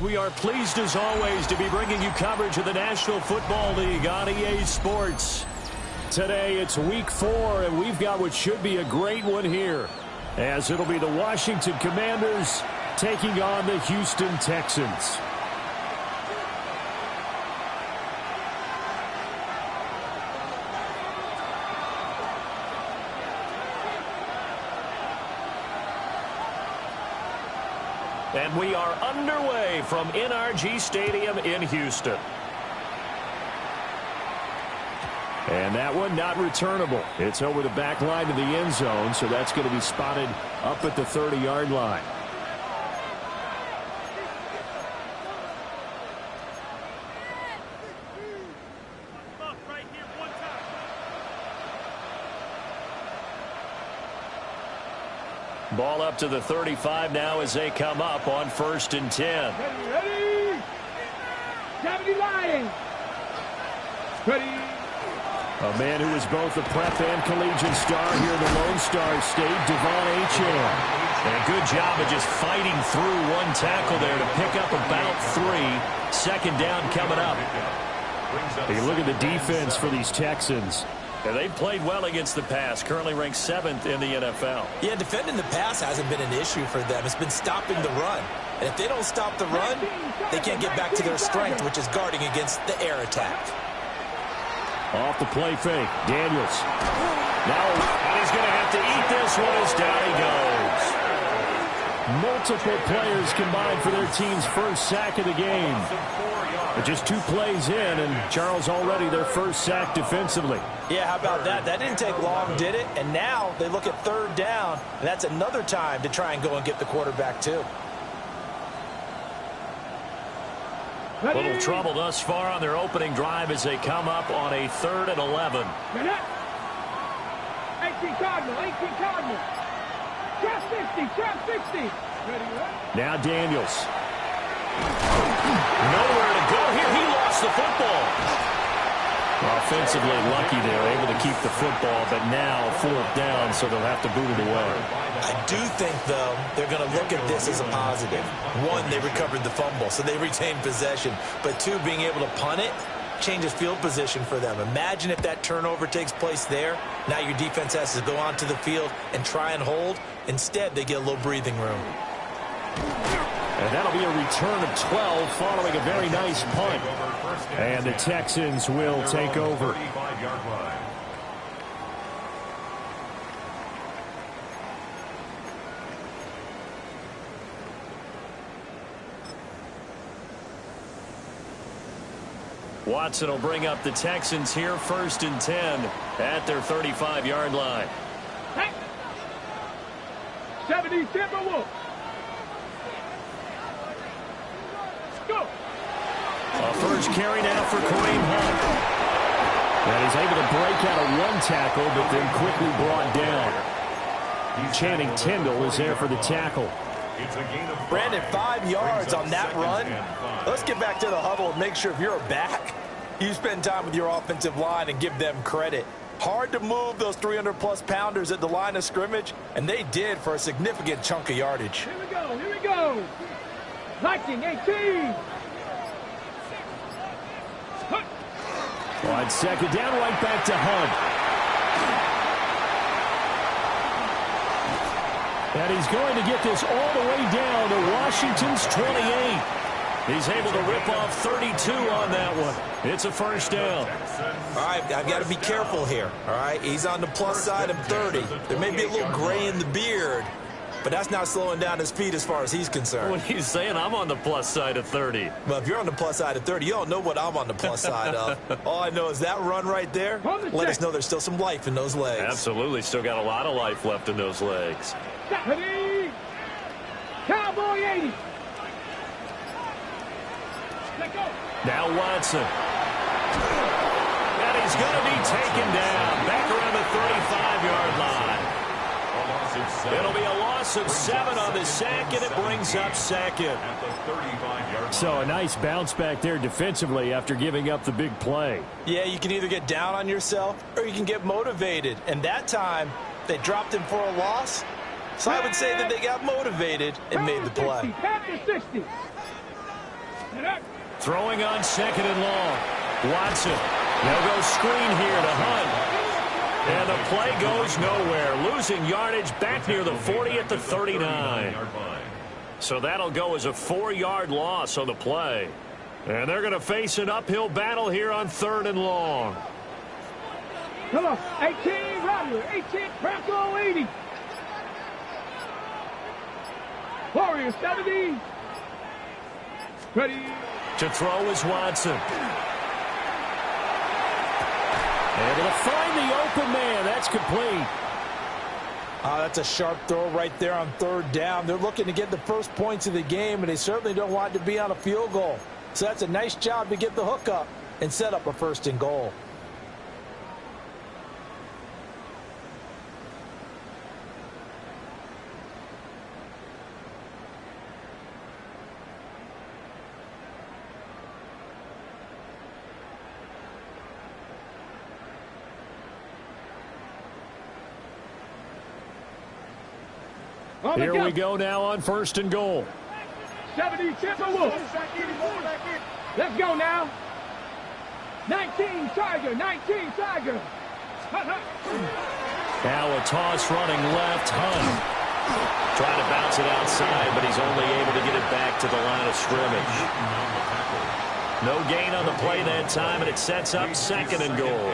We are pleased as always to be bringing you coverage of the National Football League on EA Sports. Today it's week 4 and we've got what should be a great one here, as it'll be the Washington Commanders taking on the Houston Texans. And we are underway from NRG Stadium in Houston. And that one not returnable. It's over the back line of the end zone, so that's going to be spotted up at the 30-yard line. Ball up to the 35 now as they come up on 1st and 10. Ready? Deputy Lion. Ready. A man who is both a prep and collegiate star here in the Lone Star State, Devon Achane. And a good job of just fighting through one tackle there to pick up about 3. 2nd down coming up. Take a look at the defense for these Texans. And they've played well against the pass, currently ranked 7th in the NFL. Yeah, defending the pass hasn't been an issue for them. It's been stopping the run. And if they don't stop the run, they can't get back to their strength, which is guarding against the air attack. Off the play fake, Daniels. Now, and he's going to have to eat this one as down he goes. Multiple players combined for their team's first sack of the game. But just 2 plays in, and Charles already their first sack defensively. Yeah, how about that? That didn't take long, did it? And now they look at 3rd down, and that's another time to try and go and get the quarterback, too. A little trouble thus far on their opening drive as they come up on a 3rd and 11. 18 Cardinal, 18 Cardinal. Trap 60. Ready, what? Now Daniels. Nowhere to go here. He lost the football. Offensively lucky they're able to keep the football, but now 4th down, so they'll have to boot it away. I do think, though, they're going to look at this as a positive. 1, they recovered the fumble, so they retained possession. But 2, being able to punt it changes field position for them. Imagine if that turnover takes place there. Now your defense has to go onto the field and try and hold. Instead, they get a little breathing room. And that'll be a return of 12 following a very nice punt. And the Texans will take over. Watson will bring up the Texans here, 1st and 10 at their 35-yard line. 70 Timberwolves. Go. A first carry now for Kareem Hunt. And he's able to break out of 1 tackle, but then quickly brought down. Channing Tindall is there for the tackle. Brandon, 5 yards on that run. Let's get back to the huddle and make sure if you're back, you spend time with your offensive line and give them credit. Hard to move those 300-plus pounders at the line of scrimmage, and they did for a significant chunk of yardage. Here we go. Lightning, 18. On 2nd down, right back to Hunt. And he's going to get this all the way down to Washington's 28. He's able to rip off 32 on that one. It's a 1st down. All right, I've got to be careful here. All right, he's on the plus side of 30. There may be a little gray in the beard, but that's not slowing down his feet as far as he's concerned. What he's saying, I'm on the plus side of 30. Well, if you're on the plus side of 30, you don't know what I'm on the plus side of. All I know is that run right there, let us know there's still some life in those legs. Absolutely, still got a lot of life left in those legs. Ready. Cowboy 80. Let go. Now Watson. And he's going to be taken down back around the 35-yard line. It'll be a loss of 7 on the sack, and it brings up 2nd. So a nice bounce back there defensively after giving up the big play. Yeah, you can either get down on yourself or you can get motivated. And that time, they dropped him for a loss. So I would say that they got motivated and made the play. 60. Throwing on second and long. Watson. They'll go screen here to Hunt. And the play goes nowhere. Losing yardage back near the 40 at the 39. So that'll go as a 4-yard loss on the play. And they're going to face an uphill battle here on 3rd and long. Come on, 18, Rattler, 18, Bronco 80. Warrior 70. Ready. To throw is Watson. Able to find the open man. That's complete. That's a sharp throw right there on 3rd down. They're looking to get the first points of the game, and they certainly don't want it to be on a field goal. So that's a nice job to get the hook up and set up a 1st and goal. Here we go now on 1st and goal. 70, Timberwolves. Let's go now. 19, Tiger, 19, Tiger. Now a toss running left. Hunt. Trying to bounce it outside, but he's only able to get it back to the line of scrimmage. No gain on the play that time, and it sets up 2nd and goal.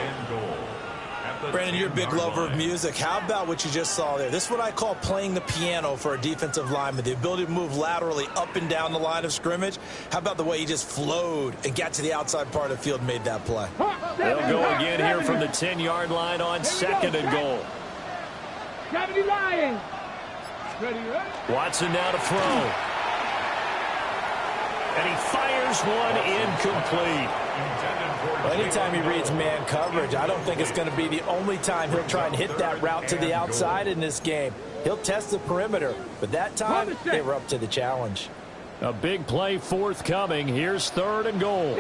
Brandon, you're a big lover of music. How about what you just saw there? This is what I call playing the piano for a defensive lineman, the ability to move laterally up and down the line of scrimmage. How about the way he just flowed and got to the outside part of the field and made that play? They'll go again here from the 10-yard line on 2nd and goal. 70 Lions. Ready, Watson now to throw. And he fires one incomplete. Well, anytime he reads man coverage, I don't think it's going to be the only time he'll try and hit that route to the outside in this game. He'll test the perimeter, but that time they were up to the challenge. A big play forthcoming. Here's 3rd and goal.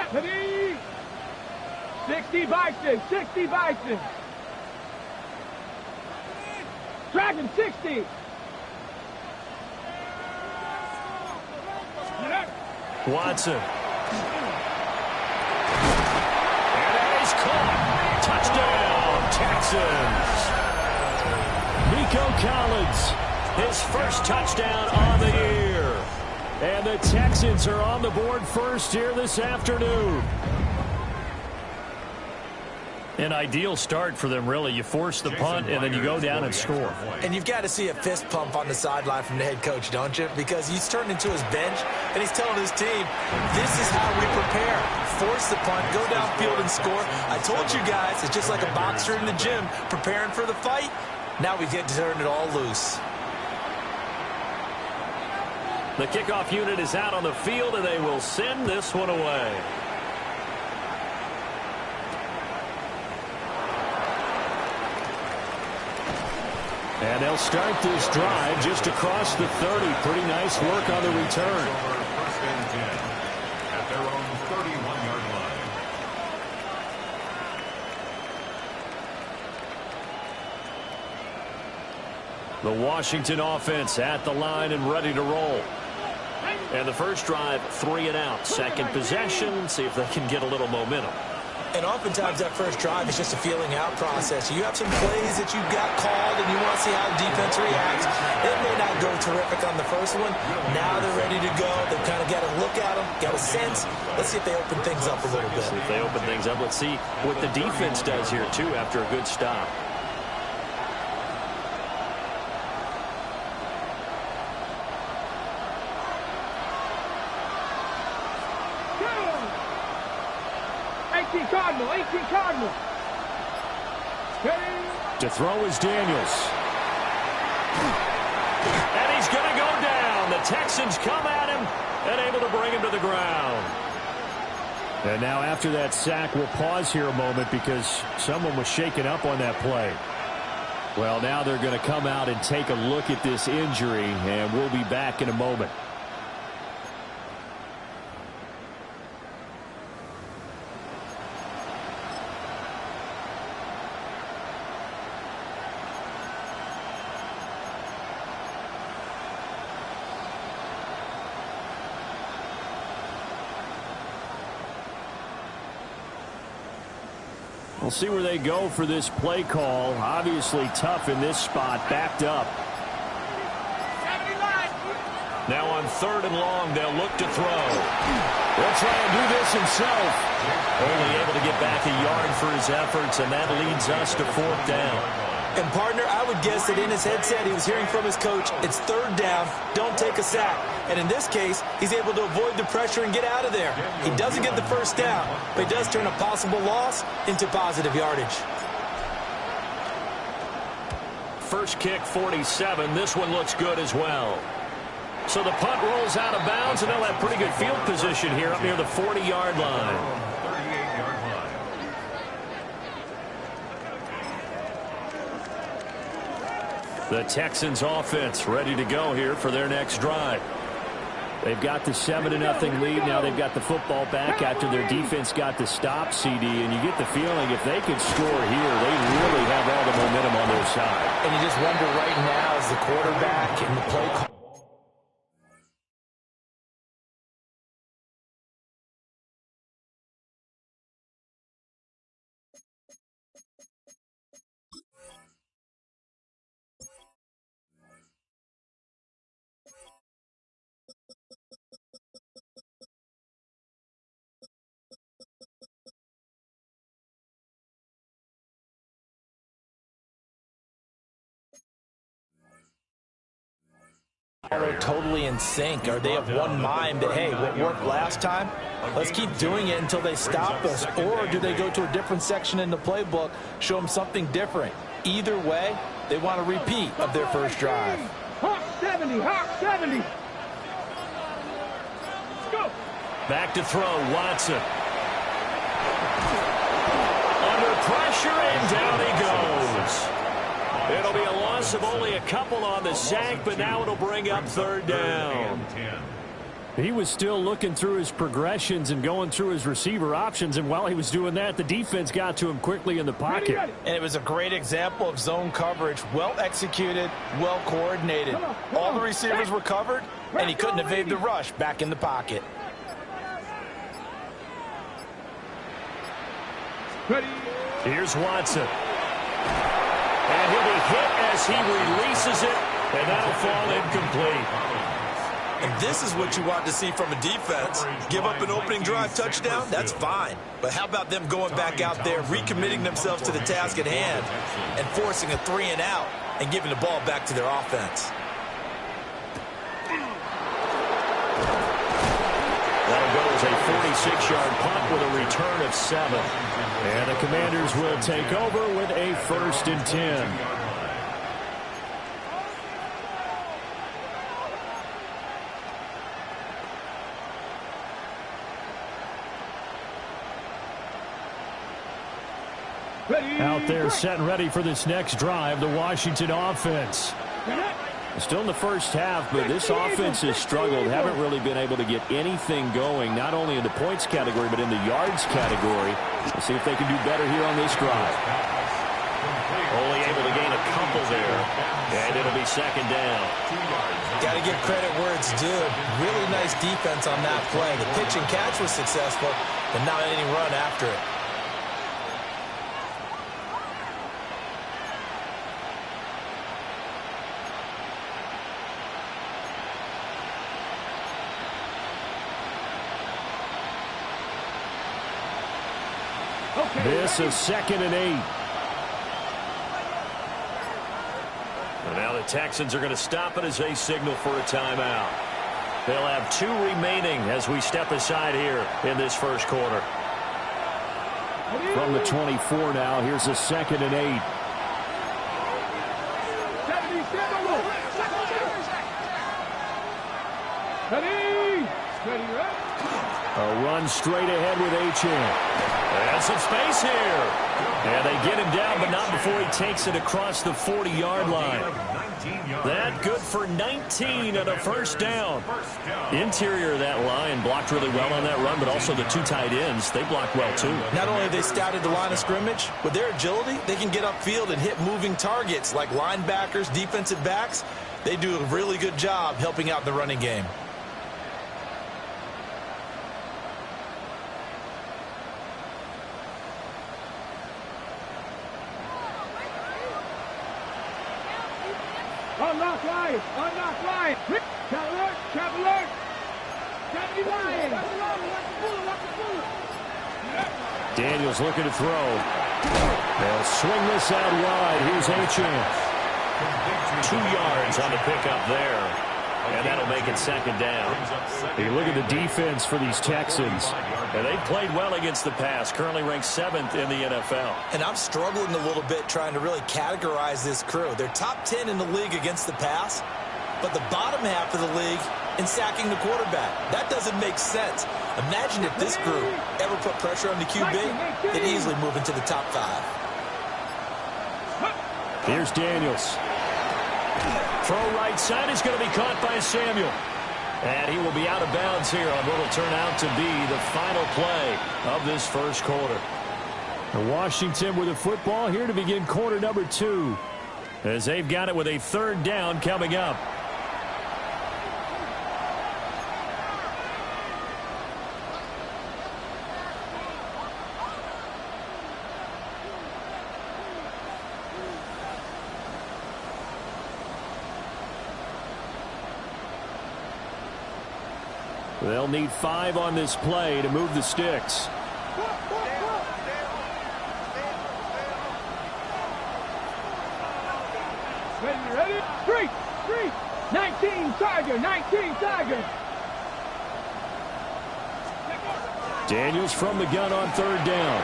60 Bison, 60 Bison. Dragon 60. Watson. And that is caught. Touchdown, Texans. Nico Collins, his first touchdown on the year. And the Texans are on the board first here this afternoon. An ideal start for them, really. You force the punt, and then you go down and score. And you've got to see a fist pump on the sideline from the head coach, don't you? Because he's turned into his bench, and he's telling his team, this is how we prepare. Force the punt, go downfield and score. I told you guys, it's just like a boxer in the gym preparing for the fight. Now we get to turn it all loose. The kickoff unit is out on the field, and they will send this one away. And they'll start this drive just across the 30. Pretty nice work on the return. First and 10 at their own 31-yard line. The Washington offense at the line and ready to roll. And the first drive, 3 and out. Second possession, see if they can get a little momentum. And oftentimes that first drive is just a feeling out process. You have some plays that you've got called and you want to see how the defense reacts. It may not go terrific on the first one. Now they're ready to go. They've kind of got to look at them, got a sense. Let's see if they open things up a little bit. See if they open things up. Let's see what the defense does here, too, after a good stop. Cardinal, 18 Cardinal. To throw is Daniels. And he's going to go down. The Texans come at him and able to bring him to the ground. And now after that sack, we'll pause here a moment because someone was shaken up on that play. Well, now they're going to come out and take a look at this injury, and we'll be back in a moment. We'll see where they go for this play call. Obviously tough in this spot, backed up. Now on 3rd and long, they'll look to throw. He'll try and do this himself. Only able to get back a yard for his efforts, and that leads us to 4th down. And, partner, I would guess that in his headset he was hearing from his coach, it's 3rd down, don't take a sack. And in this case, he's able to avoid the pressure and get out of there. He doesn't get the 1st down, but he does turn a possible loss into positive yardage. First kick, 47. This one looks good as well. So the punt rolls out of bounds, and they'll have pretty good field position here up near the 40-yard line. 38-yard line. The Texans offense ready to go here for their next drive. They've got the 7-0 lead. Now they've got the football back after their defense got the stop, CD. And you get the feeling if they could score here, they really have all the momentum on their side. And you just wonder right now as the quarterback and the play call. Are totally in sync? Are they of one mind that, hey, what worked last time, let's keep doing it until they stop us? Or do they go to a different section in the playbook, show them something different? Either way, they want a repeat of their first drive. Hawk 70, Hawk 70. Let's go. Back to throw, Watson. Under pressure, and down he goes. It'll be a loss of only a couple on the sack, but now it'll bring up 3rd down. He was still looking through his progressions and going through his receiver options, and while he was doing that, the defense got to him quickly in the pocket. And it was a great example of zone coverage, well executed, well coordinated. All the receivers were covered, and he couldn't evade the rush back in the pocket. Ready. Here's Watson. And he'll be hit as he releases it, and that'll fall incomplete. And this is what you want to see from a defense. Give up an opening drive touchdown, that's fine. But how about them going back out there, recommitting themselves to the task at hand, and forcing a 3-and-out and giving the ball back to their offense. That'll go as a 46-yard punt with a return of 7. And the Commanders will take over with a 1st and 10. Ready. Out there set and ready for this next drive, the Washington offense. Still in the first half, but this offense has struggled. Haven't really been able to get anything going, not only in the points category, but in the yards category. We'll see if they can do better here on this drive. Only able to gain a couple there, and it'll be 2nd down. Got to give credit where it's due. Really nice defense on that play. The pitch and catch was successful, but not any run after it. This is 2nd and 8. And now the Texans are going to stop it as they signal for a timeout. They'll have 2 remaining as we step aside here in this first quarter. From the 24 now, here's a 2nd and 8. A run straight ahead with Achane. And some space here. And they get him down, but not before he takes it across the 40-yard line. That good for 19 and a 1st down. Interior of that line blocked really well on that run, but also the 2 tight ends, they blocked well too. Not only have they scouted the line of scrimmage, with their agility, they can get upfield and hit moving targets like linebackers, defensive backs. They do a really good job helping out the running game. Unlock line. Unlock line. Travel alert. Travel alert. Travel line. Watch the bullet. Daniels looking to throw. They'll swing this out wide. Here's Achane. 2 yards on the pickup there. And that'll make it second down. You look at the defense for these Texans. And they've played well against the pass. Currently ranked 7th in the NFL. And I'm struggling a little bit trying to really categorize this crew. They're top 10 in the league against the pass, but the bottom half of the league in sacking the quarterback. That doesn't make sense. Imagine if this group ever put pressure on the QB, they'd easily move into the top 5. Here's Daniels. Throw right side is going to be caught by Samuel. And he will be out of bounds here on what will turn out to be the final play of this first quarter. Washington with the football here to begin quarter number 2. As they've got it with a 3rd down coming up. They'll need 5 on this play to move the sticks. Ready? 3. 19 Tiger. 19 Tiger. Daniels from the gun on 3rd down.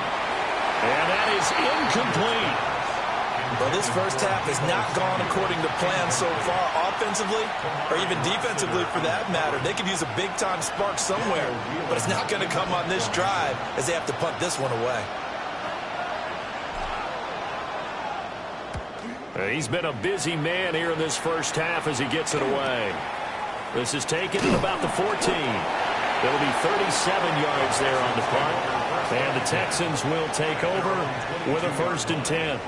And that is incomplete. Well, this first half has not gone according to plan so far, offensively or even defensively for that matter. They could use a big-time spark somewhere, but it's not going to come on this drive as they have to punt this one away. He's been a busy man here in this first half as he gets it away. This is taken at about the 14. It'll be 37 yards there on the punt. And the Texans will take over with a 1st and 10.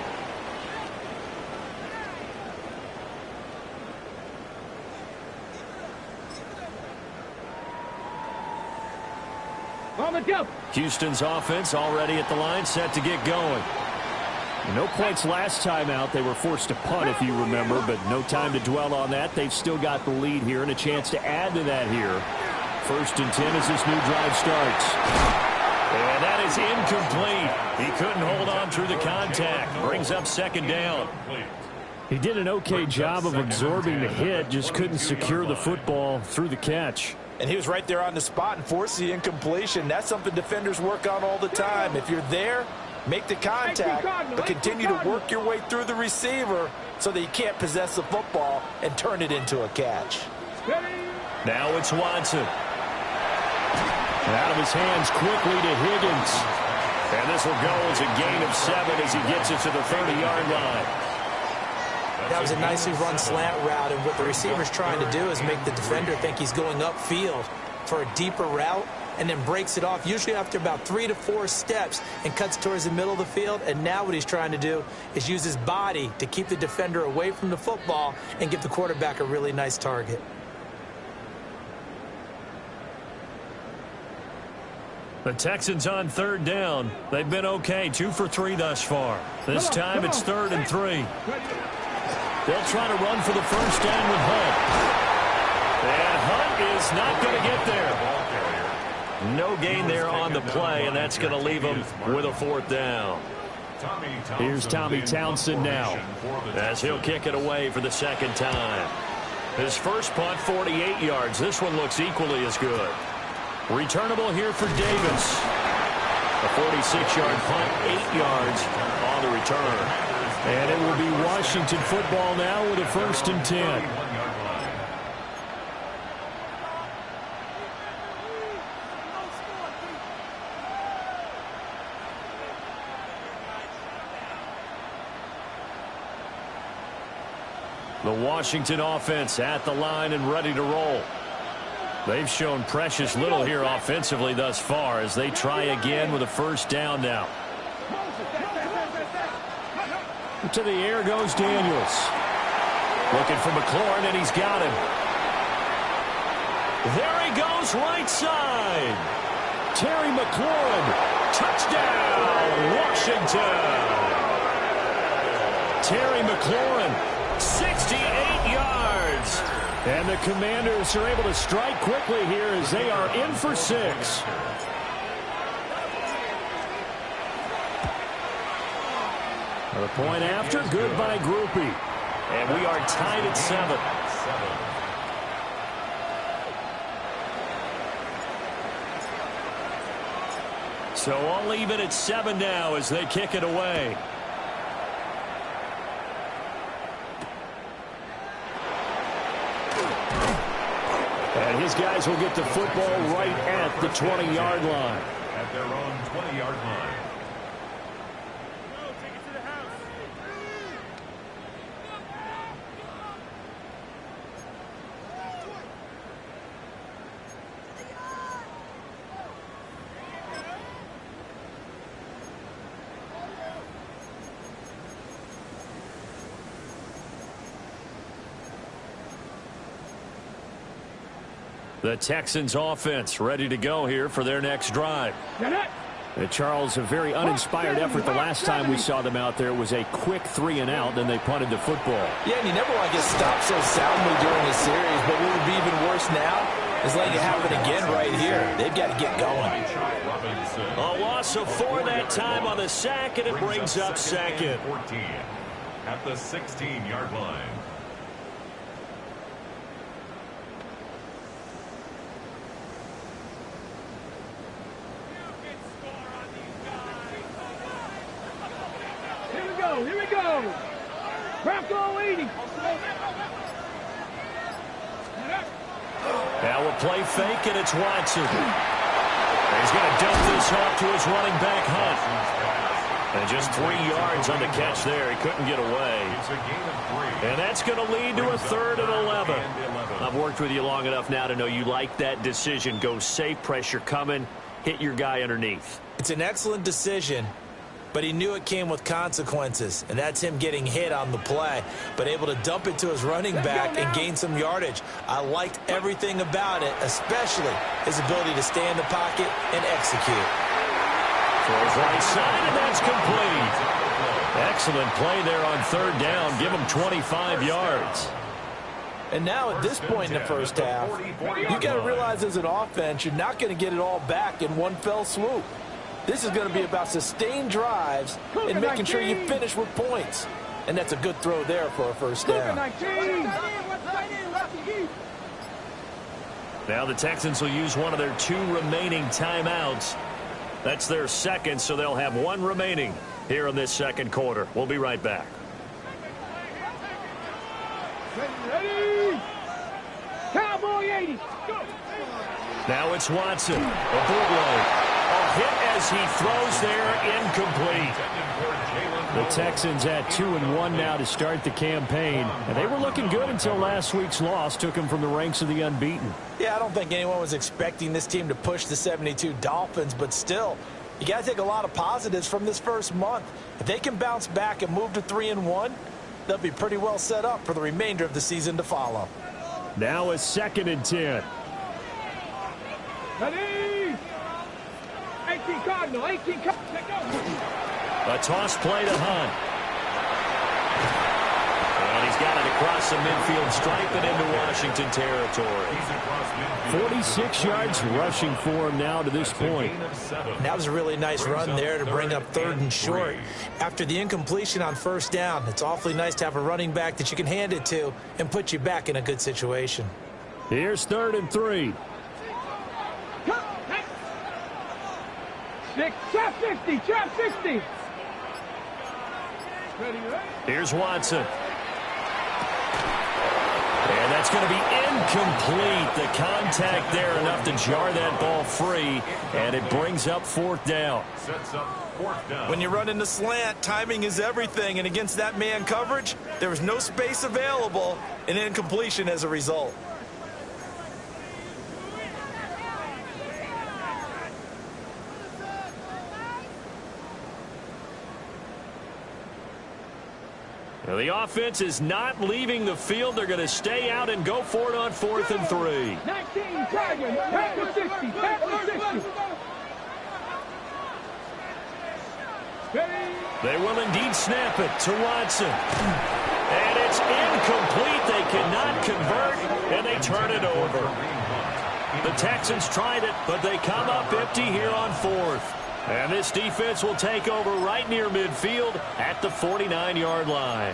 On the jump. Houston's offense already at the line, set to get going. No points last time out. They were forced to punt, if you remember, but no time to dwell on that. They've still got the lead here and a chance to add to that here. 1st and 10 as this new drive starts. And that is incomplete. He couldn't hold on through the contact. Brings up 2nd down. He did an okay job of absorbing the hit, just couldn't secure the football through the catch. And he was right there on the spot and forced the incompletion. That's something defenders work on all the time. If you're there, make the contact, but continue to work your way through the receiver so that you can't possess the football and turn it into a catch. Now it's Watson. Out of his hands quickly to Higgins. And this will go as a gain of 7 as he gets it to the 30-yard line. That was a nicely run slant route, and what the receiver's trying to do is make the defender think he's going upfield for a deeper route and then breaks it off, usually after about 3 to 4 steps, and cuts towards the middle of the field. And now what he's trying to do is use his body to keep the defender away from the football and give the quarterback a really nice target. The Texans on 3rd down. They've been okay, 2 for 3 thus far. This time it's 3rd and 3. They'll try to run for the 1st down with Hunt. And Hunt is not going to get there. No gain there on the play, and that's going to leave him with a 4th down. Here's Tommy Townsend now as he'll kick it away for the 2nd time. His first punt, 48 yards. This one looks equally as good. Returnable here for Davis. A 46-yard punt, 8 yards on the return. And it will be Washington football now with a 1st and 10. The Washington offense at the line and ready to roll. They've shown precious little here offensively thus far as they try again with a 1st down now. To the air goes Daniels. Looking for McLaurin, and he's got him. There he goes, right side. Terry McLaurin, touchdown, Washington. Terry McLaurin 68 yards. And the Commanders are able to strike quickly here as they are in for 6. The point after, good by Groupie. And we are tied at 7. So all even at 7 now as they kick it away. And his guys will get the football right at the 20-yard line. At their own 20-yard line. The Texans offense ready to go here for their next drive. Charles, a very uninspired effort the last time we saw them out there. It was a quick 3-and-out, then they punted the football. Yeah, and you never want to get stopped so soundly during a series, but what would be even worse now is letting it happen again right here. They've got to get going. A loss of 4 that time on the sack, and it brings up second. 14 at the 16-yard line. Here we go. Bronco 80. Now we'll play fake, and it's Watson. He's going to dump this off to his running back, Hunt. And just 3 yards on the catch there. He couldn't get away. And that's going to lead to a 3rd and 11. I've worked with you long enough now to know you like that decision. Go safe, pressure coming, hit your guy underneath. It's an excellent decision, but he knew it came with consequences, and that's him getting hit on the play, but able to dump it to his running back and gain some yardage. I liked everything about it, especially his ability to stay in the pocket and execute. Throws right side, and that's complete. Excellent play there on 3rd down. Give him 25 yards. And now at this point in the first half, you got to realize as an offense, you're not going to get it all back in one fell swoop. This is going to be about sustained drives and making sure you finish with points. And that's a good throw there for a first down. Now the Texans will use one of their 2 remaining timeouts. That's their second, so they'll have 1 remaining here in this second quarter. We'll be right back. Ready. Cowboy 80. Go. Now it's Watson. A bootleg. A hit as he throws there, incomplete. The Texans at 2-1 now to start the campaign. And they were looking good until last week's loss took them from the ranks of the unbeaten. Yeah, I don't think anyone was expecting this team to push the 72 Dolphins, but still, you got to take a lot of positives from this first month. If they can bounce back and move to 3-1, they'll be pretty well set up for the remainder of the season to follow. Now a 2nd and 10. Ready. 18 Cardinal. 18 Cardinal. A toss play to Hunt. And he's got it across the midfield stripe and into Washington territory. 46 yards rushing for him now to this point. That was a really nice run there to bring up 3rd and short. After the incompletion on 1st down, it's awfully nice to have a running back that you can hand it to and put you back in a good situation. Here's 3rd and 3. Trap 50. Trap 60. Here's Watson. And that's going to be incomplete. The contact there enough to jar that ball free, and it brings up 4th down. When you run in the slant, timing is everything, and against that man coverage, there was no space available, and incompletion as a result. Now, the offense is not leaving the field. They're going to stay out and go for it on 4th and 3. 19 Tigers. Back to 60. Back to 60. Ready. They will indeed snap it to Watson. And it's It's incomplete. They cannot convert, and they turn it over. The Texans tried it, but they come up empty here on fourth. And this defense will take over right near midfield at the 49-yard line.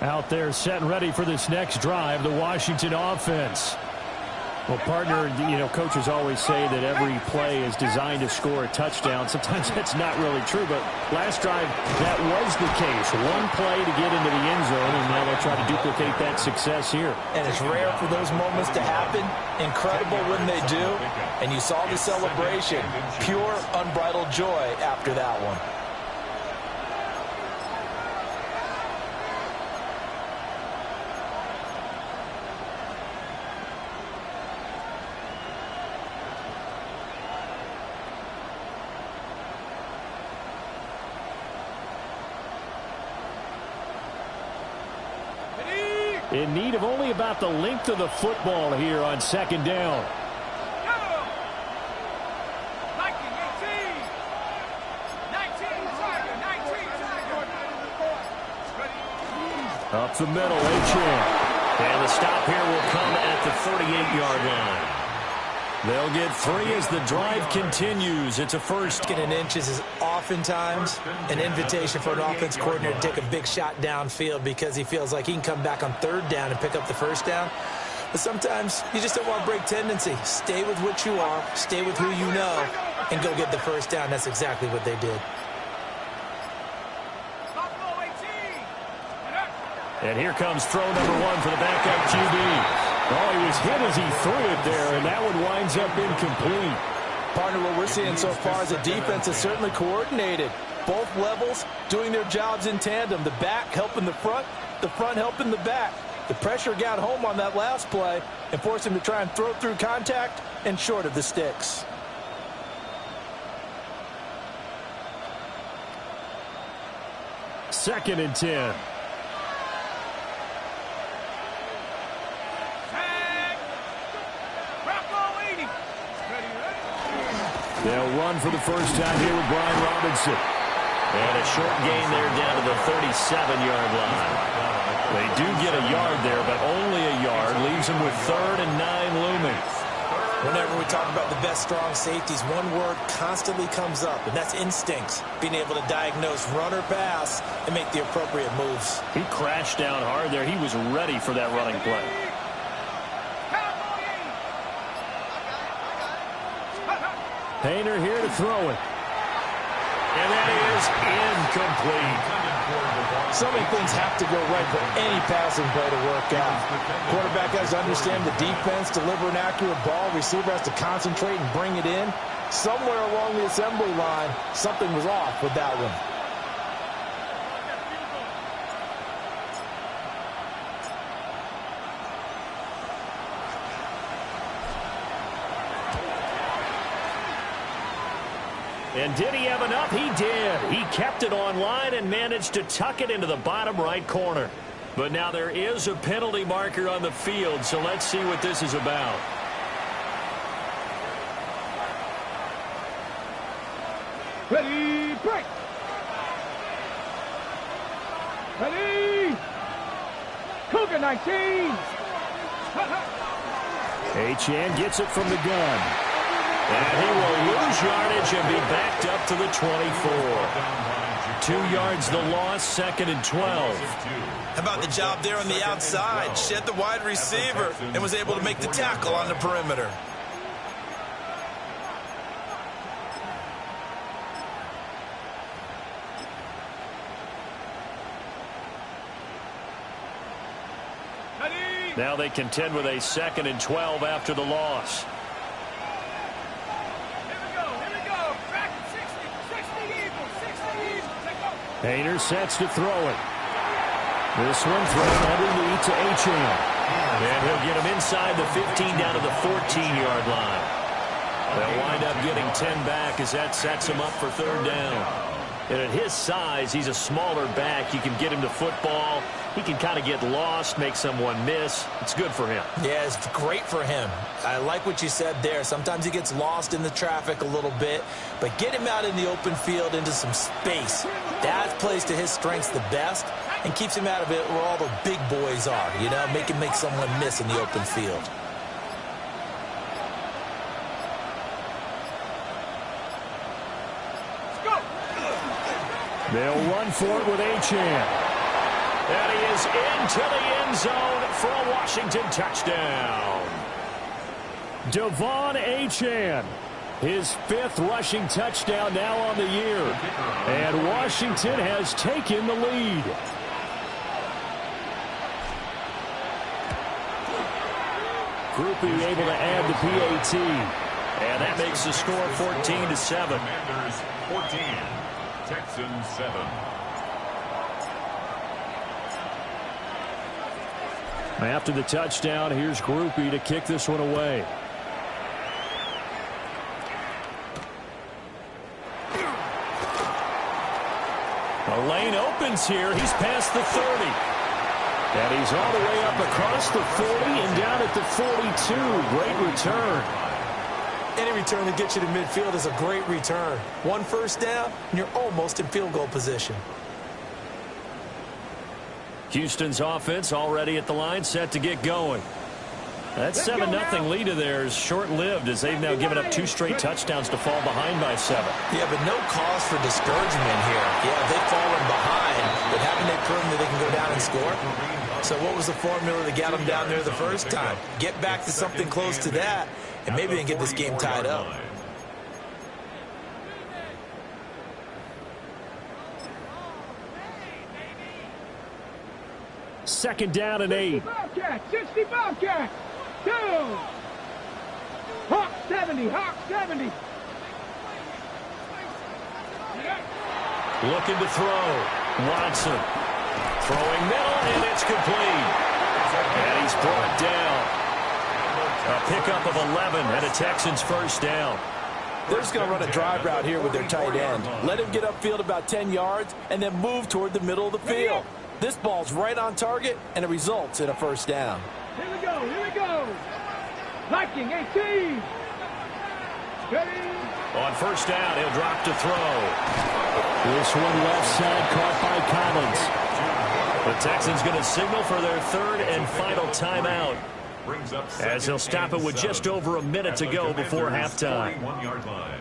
Out there set and ready for this next drive, the Washington offense. Well, partner, you know, coaches always say that every play is designed to score a touchdown. Sometimes that's not really true, but last drive, that was the case. One play to get into the end zone, and now they'll try to duplicate that success here. And it's rare for those moments to happen. Incredible when they do. And you saw the celebration. Pure, unbridled joy after that one. In need of only about the length of the football here on second down. Up the middle, H.M. And the stop here will come at the 38-yard line. They'll get 3 as the drive continues. It's a first. Second and inches is oftentimes an invitation for an offense coordinator to take a big shot downfield because he feels like he can come back on third down and pick up the first down. But sometimes you just don't want to break tendency. Stay with what you are, stay with who you know, and go get the first down. That's exactly what they did. And here comes throw number 1 for the backup QB. Oh, he was hit as he threw it there, and that one winds up incomplete. Partner, what we're seeing so far is a defense is certainly coordinated. Both levels doing their jobs in tandem. The back helping the front helping the back. The pressure got home on that last play and forced him to try and throw through contact and short of the sticks. Second and 10. They'll run for the first time here with Brian Robinson. And a short gain there down to the 37-yard line. They do get a yard there, but only a yard. Leaves them with 3rd and 9 looming. Whenever we talk about the best strong safeties, one word constantly comes up, and that's instincts. Being able to diagnose run or pass and make the appropriate moves. He crashed down hard there. He was ready for that running play. Painter here to throw it. And that is incomplete. So many things have to go right for any passing play to work out. Quarterback has to understand the defense, deliver an accurate ball. Receiver has to concentrate and bring it in. Somewhere along the assembly line, something was off with that one. And did he have enough? He did. He kept it on line and managed to tuck it into the bottom right corner. But now there is a penalty marker on the field, so let's see what this is about. Ready, break. Ready. Cougar 19. H.N. gets it from the gun. And he will lose yardage and be backed up to the 24. 2 yards the loss, 2nd and 12. How about the job there on the outside? Shed the wide receiver and was able to make the tackle on the perimeter. Now they contend with a 2nd and 12 after the loss. Painter sets to throw it. This one thrown underneath to H.M. And he'll get him inside the 15 down to the 14-yard line. They'll wind up getting 10 back as that sets him up for 3rd down. And at his size, he's a smaller back. You can get him to football. He can kind of get lost, make someone miss. It's good for him. Yeah, it's great for him. I like what you said there. Sometimes he gets lost in the traffic a little bit, but get him out in the open field into some space. That plays to his strengths the best and keeps him out of it where all the big boys are, you know, make someone miss in the open field. They'll run for it with Achane. And he is into the end zone for a Washington touchdown. Devon Achane, his 5th rushing touchdown now on the year. And Washington has taken the lead. Groupie able to add the PAT. And that makes the score 14-7. Commanders 14, Texans 7. After the touchdown, here's Groupie to kick this one away. The lane opens here. He's past the 30. And he's all the way up across the 40 and down at the 42. Great return. Any return that gets you to midfield is a great return. 1 first down, and you're almost in field goal position. Houston's offense already at the line, set to get going. That 7-0 lead of theirs short-lived as they've now given up 2 straight touchdowns to fall behind by 7. Yeah, but no cause for discouragement here. Yeah, they've fallen behind, but haven't they proven that they can go down and score? So what was the formula that got them down there the first time? Get back to something close to that, and maybe they can get this game tied up. Second down and 8. 60 Bobcat. 2. Hawk 70. Hawk 70. Looking to throw. Watson. Throwing middle, and it's complete. And he's brought down. A pickup of 11 and a Texans first down. They're just going to run a drive route here with their tight end. Let him get upfield about 10 yards and then move toward the middle of the field. This ball's right on target, and it results in a first down. Here we go. Here we go. Viking 18. Ready. On first down, he'll drop to throw. This one left side caught by Collins. The Texans going to signal for their 3rd and final timeout, as they'll stop it with just over a minute to go before halftime. 41-yard line.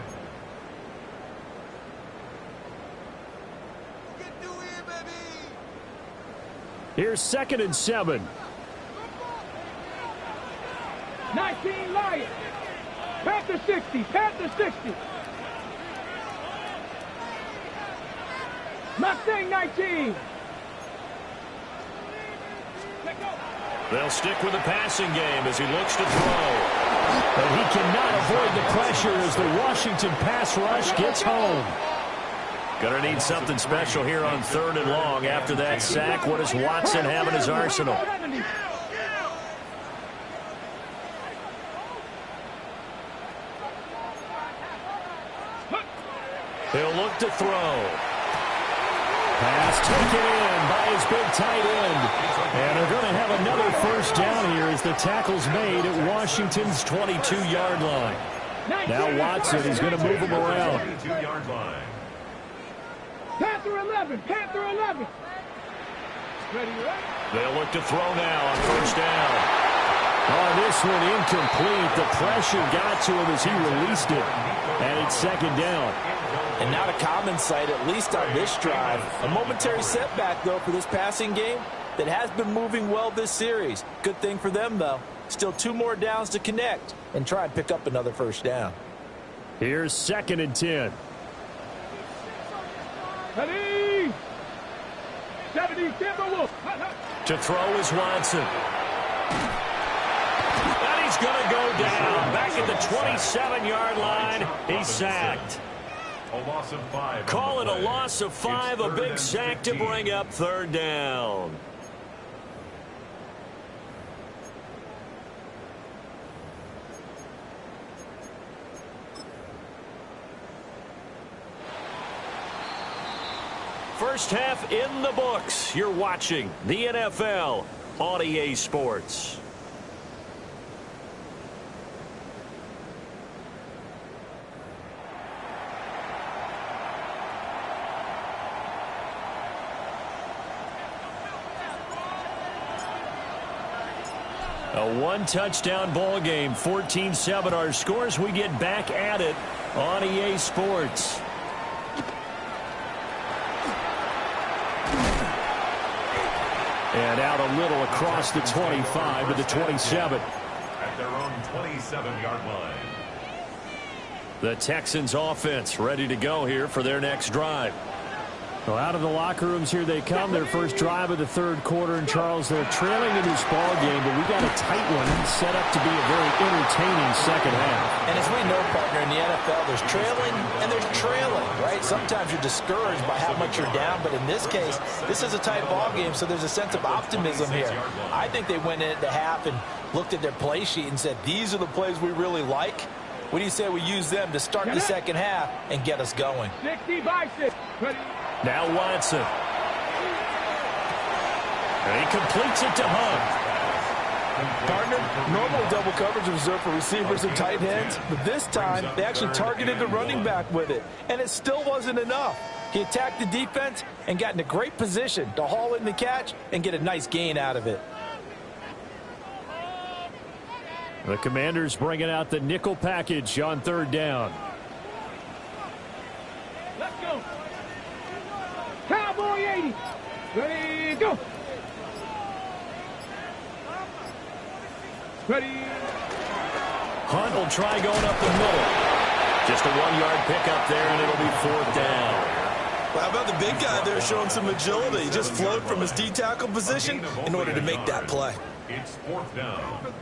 Here's 2nd and 7. 19 Lions. Panther 60. Panther 60. Mustang 19. They'll stick with the passing game as he looks to throw. But he cannot avoid the pressure as the Washington pass rush gets home. Going to need something special here on 3rd and long after that sack. What does Watson have in his arsenal? He'll look to throw. Pass taken in by his big tight end. And they're going to have another first down here as the tackle's made at Washington's 22-yard line. Now Watson is going to move him around. 22-yard line. Panther 11. Panther 11. Ready, ready. They'll look to throw now on first down. On this one, incomplete. The pressure got to him as he released it. And it's 2nd down. And not a common sight, at least on this drive. A momentary setback, though, for this passing game that has been moving well this series. Good thing for them, though. Still 2 more downs to connect and try and pick up another first down. Here's 2nd and 10. Ready. 70 Timberwolves. To throw is Watson. And he's going to go down. Back at the 27-yard line. He's sacked. A loss of 5. Call it a loss of 5. A big sack to bring up 3rd down. first half in the books. You're watching the NFL on EA Sports. A one-touchdown ball game, 14-7 our scores. We get back at it on EA Sports. And out a little across the 25 to the 27. At their own 27-yard line. The Texans offense ready to go here for their next drive. Well, out of the locker rooms, here they come. Their first drive of the third quarter. And, Charles, they're trailing in this ball game, but we got a tight one set up to be a very entertaining second half. And as we know, partner, in the NFL, there's trailing and there's trailing, right? Sometimes you're discouraged by how much you're down, but in this case, this is a tight ball game, so there's a sense of optimism here. I think they went into half and looked at their play sheet and said, these are the plays we really like. What do you say we use them to start the second half and get us going? 60 by 6. Now Watson. And he completes it to Hunt. Partner, normal double coverage is reserved for receivers and tight ends, but this time they actually targeted the running back with it, and it still wasn't enough. He attacked the defense and got in a great position to haul in the catch and get a nice gain out of it. The Commanders bringing out the nickel package on third down. Let's go. Cowboy 80. Ready, go. Ready. Hunt will try going up the middle. Just a 1-yard pickup there, and it'll be fourth down. Well, how about the big guy there showing some agility? He just flowed from his D-tackle position in order to make that play. It's fourth down.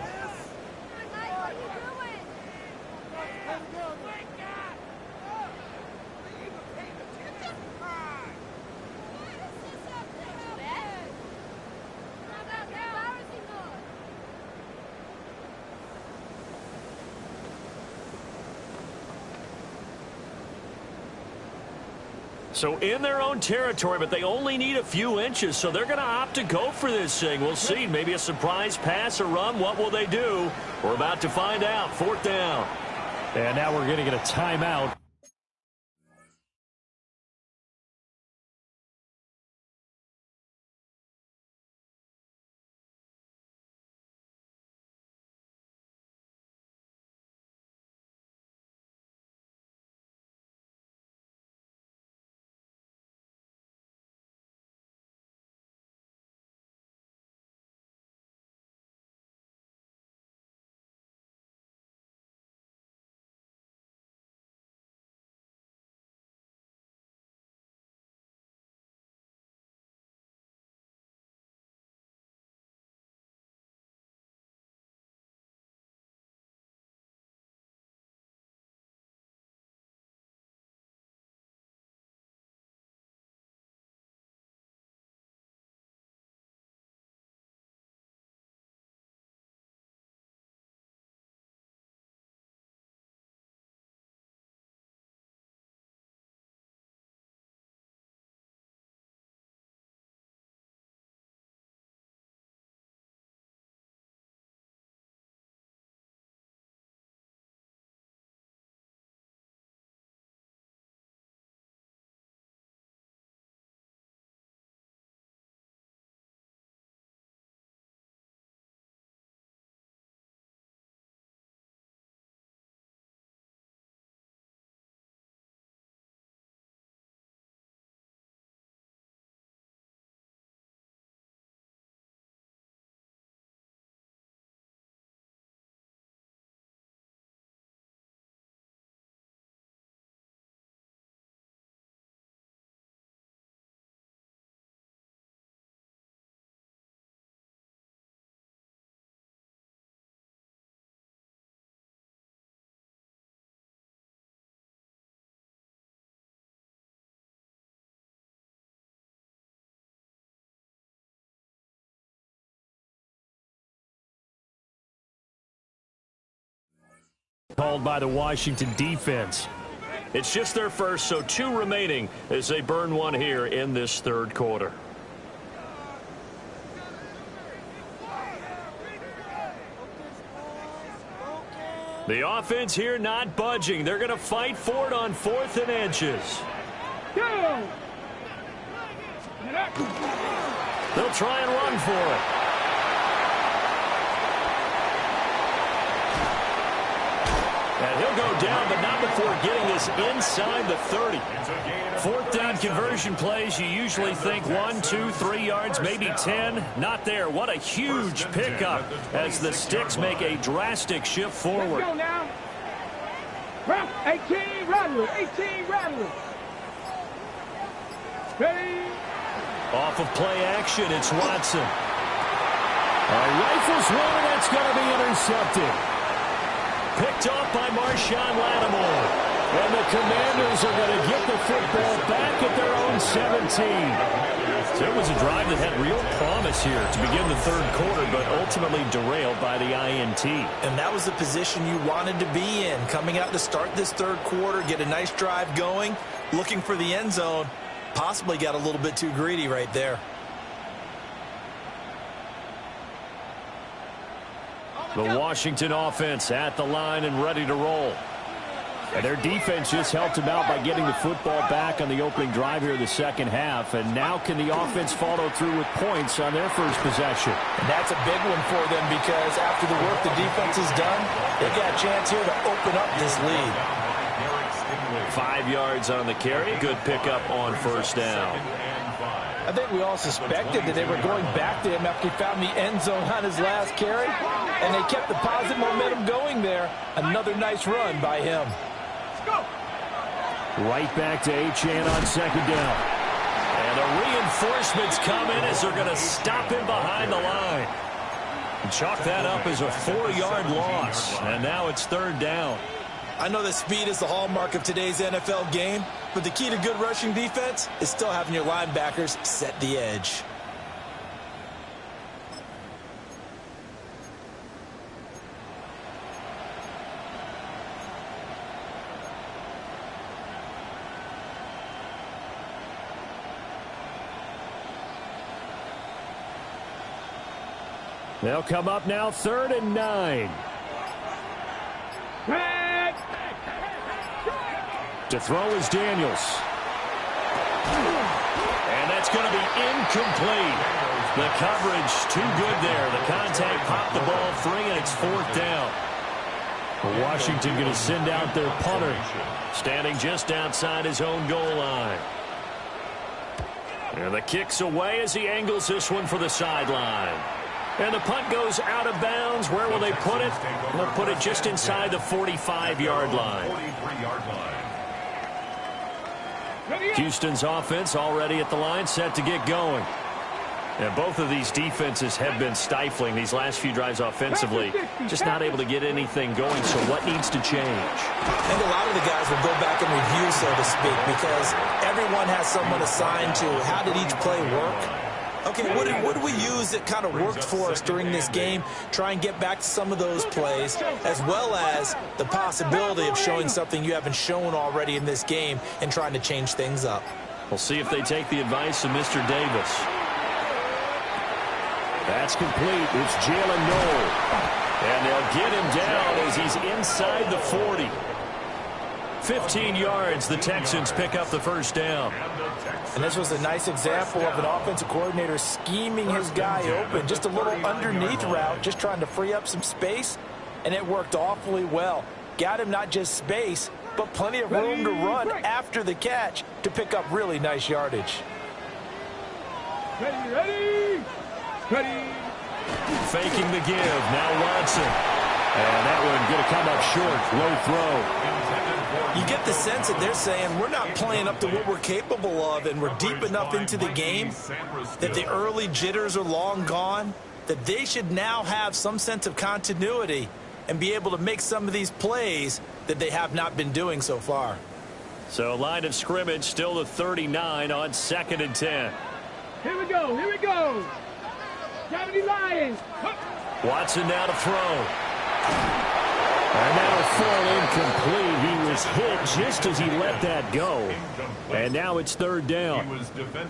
So in their own territory, but they only need a few inches, so they're going to opt to go for this thing. We'll see. Maybe a surprise pass or run. What will they do? We're about to find out. Fourth down. And now we're going to get a timeout. Called by the Washington defense. It's just their first, so 2 remaining as they burn one here in this third quarter. The offense here not budging. They're going to fight for it on 4th and inches. Go! They'll try and run for it. And he'll go down, but not before getting this inside the 30. 4th down conversion plays, you usually think 1, 2, 3 yards, maybe 10. Not there. What a huge pickup as the Sticks make a drastic shift forward. Let's go now. 18, rattle it. 18, rattle it. Ready? Off of play action, it's Watson. Rifles one, and that's going to be intercepted. Picked off by Marshawn Lattimore. And the Commanders are going to get the football back at their own 17. So it was a drive that had real promise here to begin the third quarter, but ultimately derailed by the INT. And that was the position you wanted to be in. Coming out to start this third quarter, get a nice drive going, looking for the end zone. Possibly got a little bit too greedy right there. The Washington offense at the line and ready to roll. And their defense just helped them out by getting the football back on the opening drive here in the second half. And now can the offense follow through with points on their first possession? And that's a big one for them because after the work the defense has done, they've got a chance here to open up this lead. 5 yards on the carry. Good pickup on first down. I think we all suspected that they were going back to him after he found the end zone on his last carry. And they kept the positive momentum going there. Another nice run by him. Right back to Achane on second down. And the reinforcements come in as they're going to stop him behind the line. And chalk that up as a 4-yard loss. And now it's third down. I know that speed is the hallmark of today's NFL game, but the key to good rushing defense is still having your linebackers set the edge. They'll come up now 3rd and 9. To throw is Daniels. And that's going to be incomplete. The coverage too good there. The contact popped the ball free, and it's 4th down. Washington going to send out their punter, standing just outside his own goal line. And the kick's away as he angles this one for the sideline. And the punt goes out of bounds. Where will they put it? They'll put it just inside the 45-yard line. Houston's offense already at the line, set to get going. And both of these defenses have been stifling these last few drives offensively. Just not able to get anything going, so what needs to change? I think a lot of the guys will go back and review, so to speak, because everyone has someone assigned to how did each play work. Okay, what did we use that kind of worked for us during this game? Try and get back to some of those plays, as well as the possibility of showing something you haven't shown already in this game and trying to change things up. We'll see if they take the advice of Mr. Davis. That's complete. It's Jalen Noel. And they'll get him down as he's inside the 40. 15 yards, the Texans pick up the first down. And this was a nice example of an offensive coordinator scheming his guy open. Just a little underneath route, just trying to free up some space, and it worked awfully well. Got him not just space, but plenty of room to run after the catch to pick up really nice yardage. Ready. Faking the give, now Watson. And that one going to come up short, low throw. You get the sense that they're saying we're not playing up to what we're capable of, and we're deep enough into the game that the early jitters are long gone, that they should now have some sense of continuity and be able to make some of these plays that they have not been doing so far. So line of scrimmage still the 39 on 2nd and 10. Here we go. Johnny Lions. Watson now to throw. And now thrown incomplete. He was was hit just as he let that go. And now it's third down.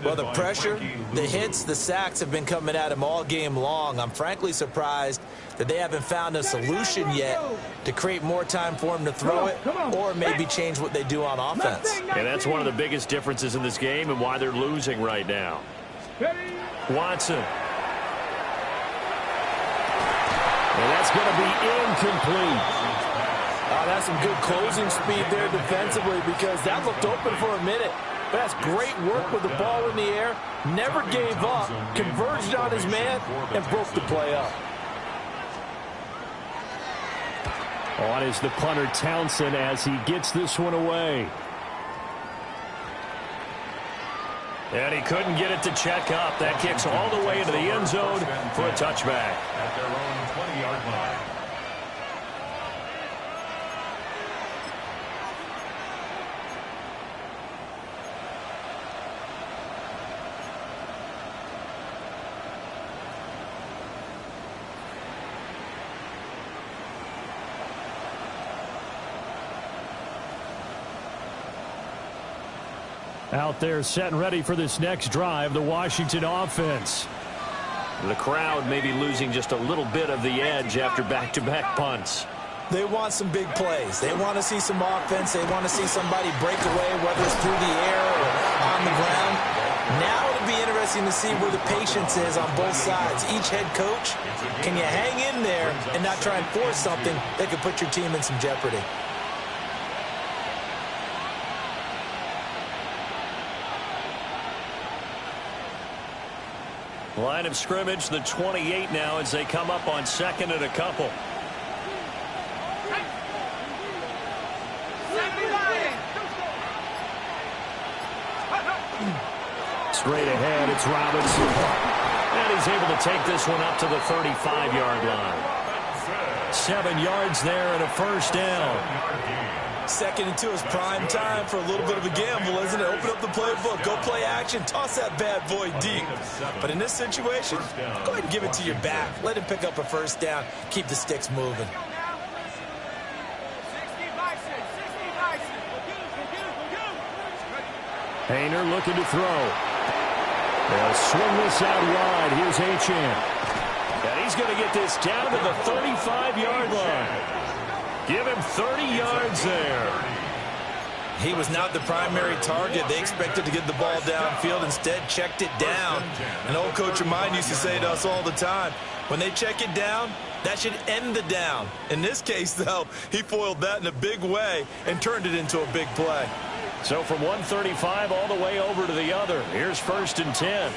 Well, the pressure, the hits, the sacks have been coming at him all game long. I'm frankly surprised that they haven't found a solution yet to create more time for him to throw it or maybe change what they do on offense. And that's one of the biggest differences in this game and why they're losing right now. Watson. And that's going to be incomplete. That's some good closing speed there defensively because that looked open for a minute. But that's great work with the ball in the air. Never gave up, converged on his man, and broke the play up. On is the punter Townsend as he gets this one away. And he couldn't get it to check up. That kicks all the way into the end zone for a touchback. At their own 20-yard line. Out there set and ready for this next drive, the Washington offense. The crowd may be losing just a little bit of the edge after back-to-back punts. They want some big plays. They want to see some offense. They want to see somebody break away, whether it's through the air or on the ground. Now it'll be interesting to see where the patience is on both sides. Each head coach, can you hang in there and not try and force something that could put your team in some jeopardy? Line of scrimmage, the 28 now as they come up on second and a couple. Straight ahead, it's Robinson. And he's able to take this one up to the 35-yard line. 7 yards there and a first down. Second and 2 is prime time for a little bit of a gamble, isn't it? Open up the playbook, go play action, toss that bad boy deep. But in this situation, go ahead and give it to your back. Let him pick up a first down, keep the sticks moving. Hayner looking to throw. They'll swing this out wide. Here's Achane. And he's going to get this down to the 35-yard line. Give him 30 yards there. He was not the primary target. They expected to get the ball downfield. Instead, checked it down. An old coach of mine used to say to us all the time, when they check it down, that should end the down. In this case, though, he foiled that in a big way and turned it into a big play. So from 135 all the way over to the other. Here's 1st and 10.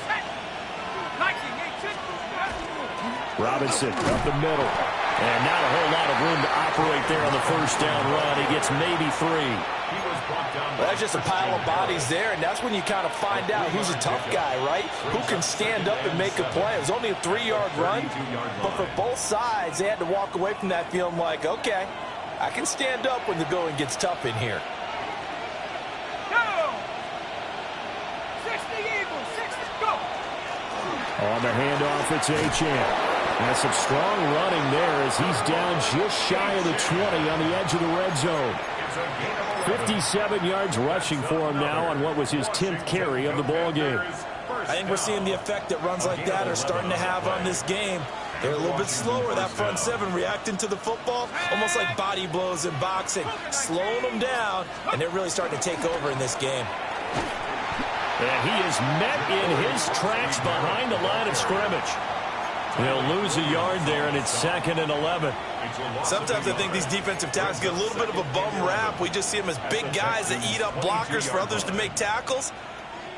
Robinson up the middle. And not a whole lot of room to operate there on the first down run. He gets maybe 3. Well, that's just a pile of bodies there, and that's when you kind of find out who's a tough guy, right? Who can stand up and make a play. It was only a 3-yard run, but for both sides, they had to walk away from that feeling like, okay, I can stand up when the going gets tough in here. On the handoff, it's Achane. And some strong running there as he's down just shy of the 20 on the edge of the red zone. 57 yards rushing for him now on what was his 10th carry of the ball game. I think we're seeing the effect that runs like that are starting to have on this game. They're a little bit slower, that front seven, reacting to the football, almost like body blows in boxing, slowing them down, and they're really starting to take over in this game. And he is met in his tracks behind the line of scrimmage. He'll lose a yard there, and it's 2nd and 11. Sometimes I think these defensive tackles get a little bit of a bum rap. We just see them as big guys that eat up blockers for others to make tackles.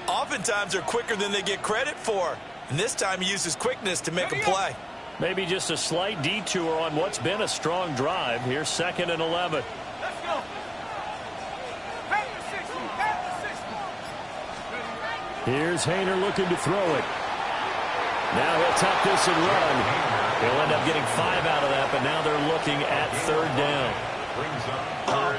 Oftentimes they're quicker than they get credit for. And this time he uses quickness to make a play. Maybe just a slight detour on what's been a strong drive. Here's 2nd and 11. Let's go. Here's Hayner looking to throw it. Now he'll tuck this and run. He'll end up getting 5 out of that, but now they're looking at 3rd down.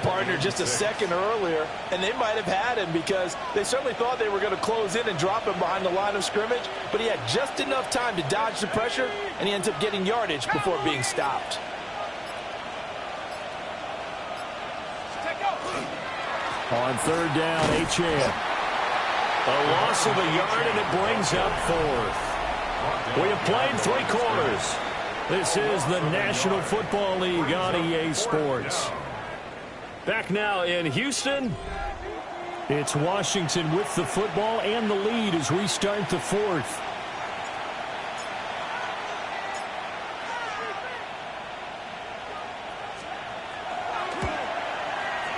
Partner, just a second earlier, and they might have had him because they certainly thought they were going to close in and drop him behind the line of scrimmage, but he had just enough time to dodge the pressure, and he ends up getting yardage before being stopped. Take out. On third down, Achane. A loss of a yard, and it brings up fourth. We have played 3 quarters. This is the National Football League on EA Sports. Back now in Houston. It's Washington with the football and the lead as we start the fourth.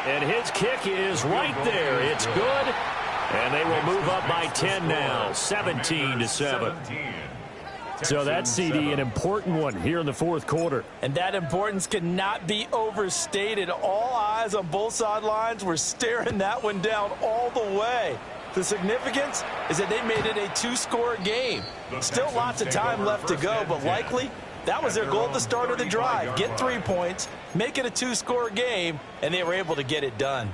And his kick is right there. It's good. And they will move up by 10 now, 17-7. So that CD, an important one here in the fourth quarter. And that importance cannot be overstated. All eyes on both sidelines were staring that one down all the way. The significance is that they made it a 2-score game. Still lots of time left to go, but likely that was their goal at the start of the drive. Get 3 points, make it a 2-score game, and they were able to get it done.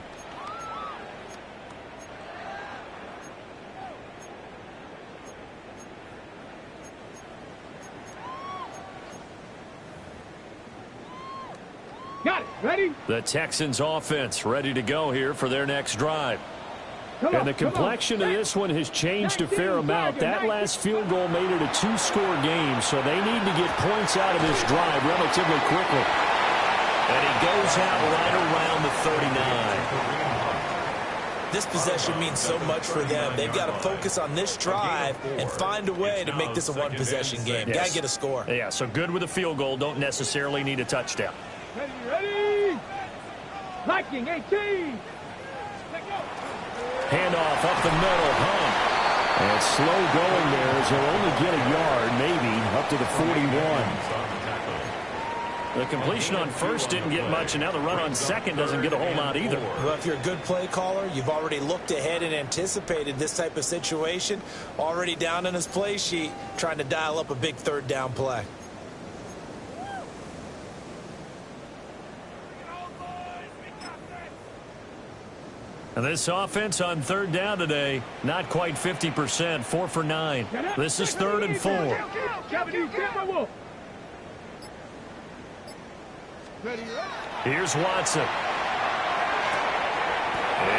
Got it. Ready? The Texans offense ready to go here for their next drive. And the complexion of this one has changed a fair amount. That last field goal made it a 2-score game, so they need to get points out of this drive relatively quickly. And he goes out right around the 39. This possession means so much for them. They've got to focus on this drive and find a way to make this a one-possession game. Yes. Got to get a score. Yeah, so good with a field goal. Don't necessarily need a touchdown. Ready? Liking 18. Handoff up the middle, And slow going there as they'll only get a yard, maybe, up to the 41. The completion on first didn't get much, and now the run on second doesn't get a whole lot either. Well, if you're a good play caller, you've already looked ahead and anticipated this type of situation. Already down on his play sheet, trying to dial up a big third down play. And this offense on third down today, not quite 50%, 4 for 9. This is 3rd and 4. Here's Watson.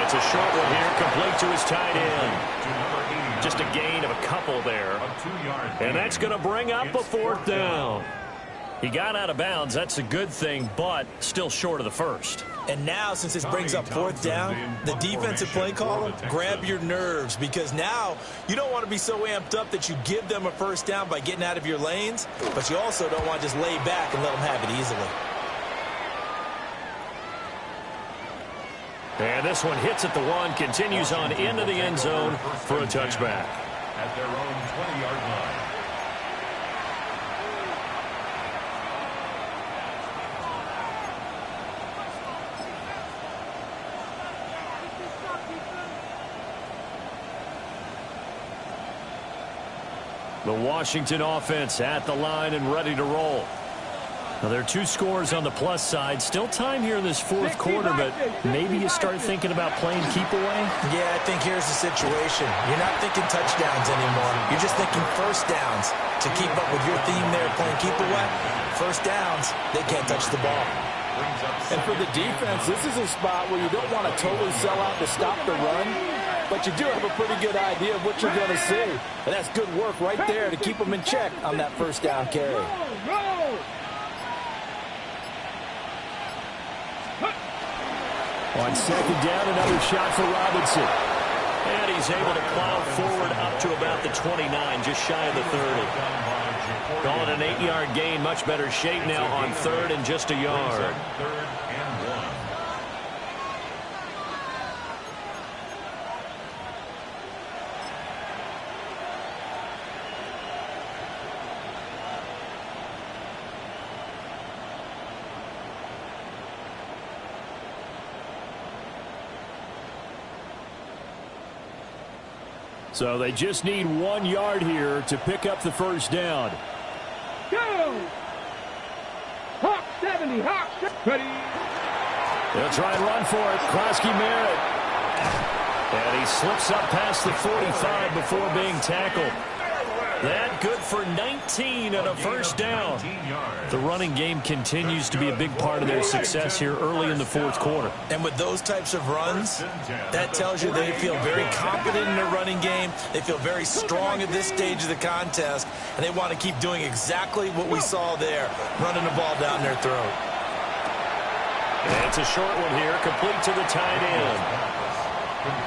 It's a short one here, complete to his tight end. Just a gain of a couple there. And that's going to bring up a 4th down. He got out of bounds. That's a good thing, but still short of the first. And now, since this brings up 4th down, the defensive play caller, grab your nerves, because now you don't want to be so amped up that you give them a 1st down by getting out of your lanes, but you also don't want to just lay back and let them have it easily. And this one hits at the 1, continues on into the end zone for a touchback. At their own 20-yard line. The Washington offense at the line and ready to roll. Now, there are 2 scores on the plus side. Still time here in this 4th quarter, but maybe you start thinking about playing keep away? Yeah, I think here's the situation. You're not thinking touchdowns anymore. You're just thinking 1st downs. To keep up with your theme there, playing keep away, 1st downs, they can't touch the ball. And for the defense, this is a spot where you don't want to totally sell out to stop the run, but you do have a pretty good idea of what you're going to see. And that's good work right there to keep them in check on that 1st down carry. On 2nd down, another shot for Robinson. And he's able to plow forward up to about the 29, just shy of the 30. Call it an 8-yard gain, much better shape now on 3rd and just a yard. 3rd and 1. So they just need 1 yard here to pick up the 1st down. Go! Hawk 70, Hawk 70. They'll try and run for it. Krosky Merritt. And he slips up past the 45 before being tackled. That good for 19 and a first down. The running game continues to be a big part of their success here early in the fourth quarter. And with those types of runs, that tells you they feel very confident in their running game. They feel very strong at this stage of the contest, and they want to keep doing exactly what we saw there, running the ball down their throat. And it's a short one here, complete to the tight end.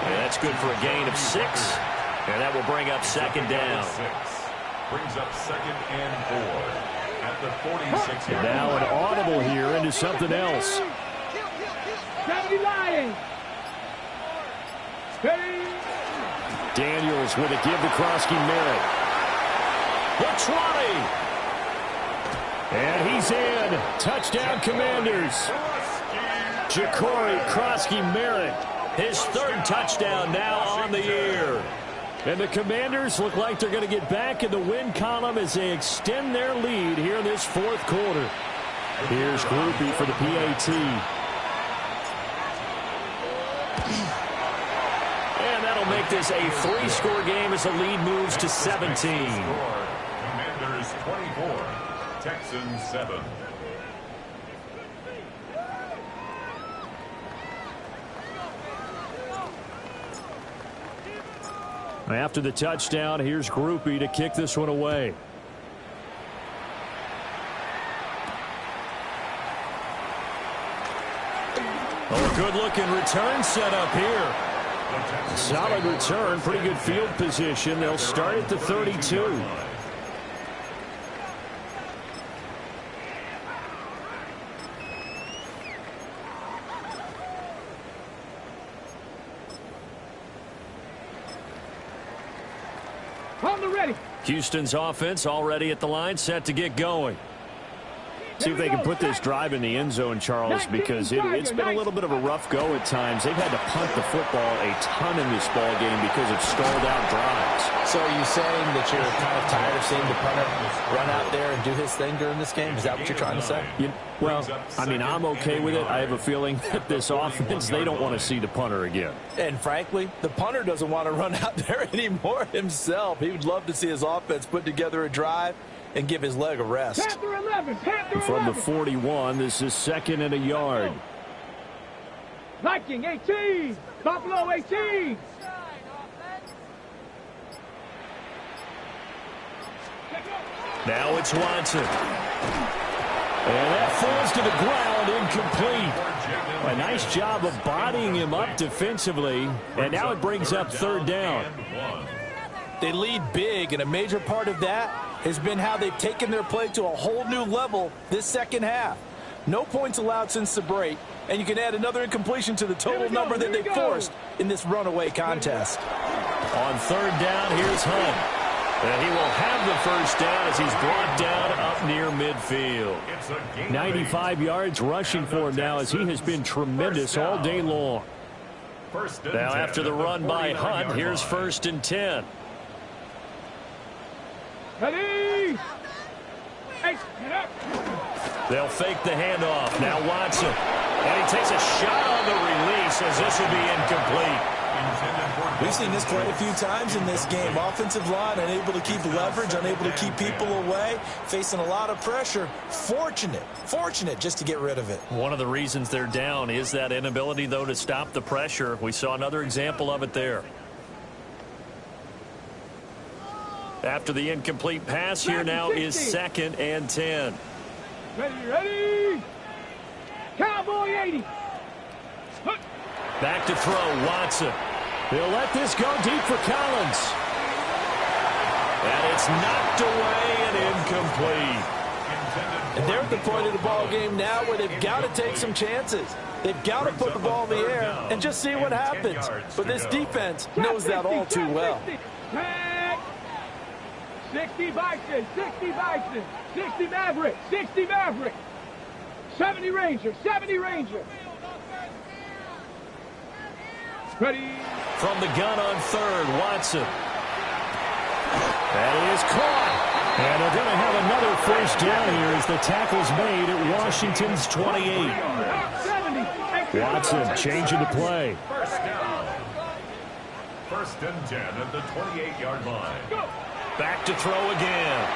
And that's good for a gain of 6, and that will bring up second down. Brings up 2nd and 4 at the 46-yard line. Now an audible here into something else. 70 Lions. Daniels with a give to Krosky-Merritt. The try. And he's in. Touchdown, Commanders. Ja'Cory Krosky-Merritt. His 3rd touchdown now on the year. And the Commanders look like they're going to get back in the win column as they extend their lead here in this fourth quarter. Here's Groupie for the PAT. And that'll make this a 3-score game as the lead moves to 17. Commanders 24, Texans 7. After the touchdown, here's Groupie to kick this one away. Oh, a good-looking return set up here. Solid return, pretty good field position. They'll start at the 32. On the ready. Houston's offense already at the line, set to get going. See if they can put this drive in the end zone, Charles, because it's been a little bit of a rough go at times. They've had to punt the football a ton in this ball game because of stalled out drives. So are you saying that you're kind of tired of seeing the punter run out there and do his thing during this game? Is that what you're trying to say? Well, I mean, I'm okay with it. I have a feeling that this offense, they don't want to see the punter again. And frankly, the punter doesn't want to run out there anymore himself. He would love to see his offense put together a drive and give his leg a rest. Panther 11, Panther From 11. the 41, this is 2nd and a yard. Viking 18, Buffalo 18. Now it's Watson. And that falls to the ground, incomplete. A nice job of bodying him up defensively. And now it brings up 3rd down. They lead big, and a major part of that has been how they've taken their play to a whole new level this second half. No points allowed since the break, and you can add another incompletion to the total number that they forced in this runaway contest. On 3rd down, here's Hunt. And he will have the first down as he's brought down up near midfield. 95 yards rushing for him now as he has been tremendous all day long. Now after the run by Hunt, here's 1st and 10. Ready. They'll fake the handoff. Now Watson. And he takes a shot on the release as this will be incomplete. We've seen this quite a few times in this game. Offensive line unable to keep leverage, unable to keep people away, facing a lot of pressure. Fortunate just to get rid of it. One of the reasons they're down is that inability, though, to stop the pressure. We saw another example of it there. After the incomplete pass, here now is 2nd and 10. Ready. Cowboy 80. Back to throw, Watson. They'll let this go deep for Collins. And it's knocked away and incomplete. And they're at the point of the ball game now where they've got to take some chances. They've got to put the ball in the air and just see what happens. But this defense knows that all too well. 60 Bison, 60 Bison, 60 Maverick, 60 Maverick. 70 Ranger, 70 Ranger. Ready. From the gun on 3rd, Watson. That is caught. And they're going to have another first down here as the tackle's made at Washington's 28. Watson changing the play. First down. 1st and 10 at the 28-yard line. Back to throw again.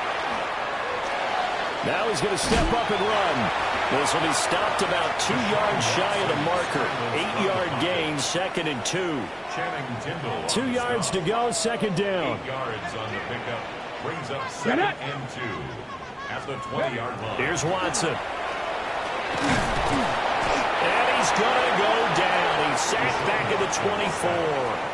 Now he's going to step up and run. This will be stopped about 2 yards shy of the marker. 8-yard gain, 2nd and 2. 2 yards to go, 2nd down. 8 yards on the pickup. Brings up 2nd and 2 at the 20-yard line. Here's Watson. And he's going to go down. He's sacked back at the 24.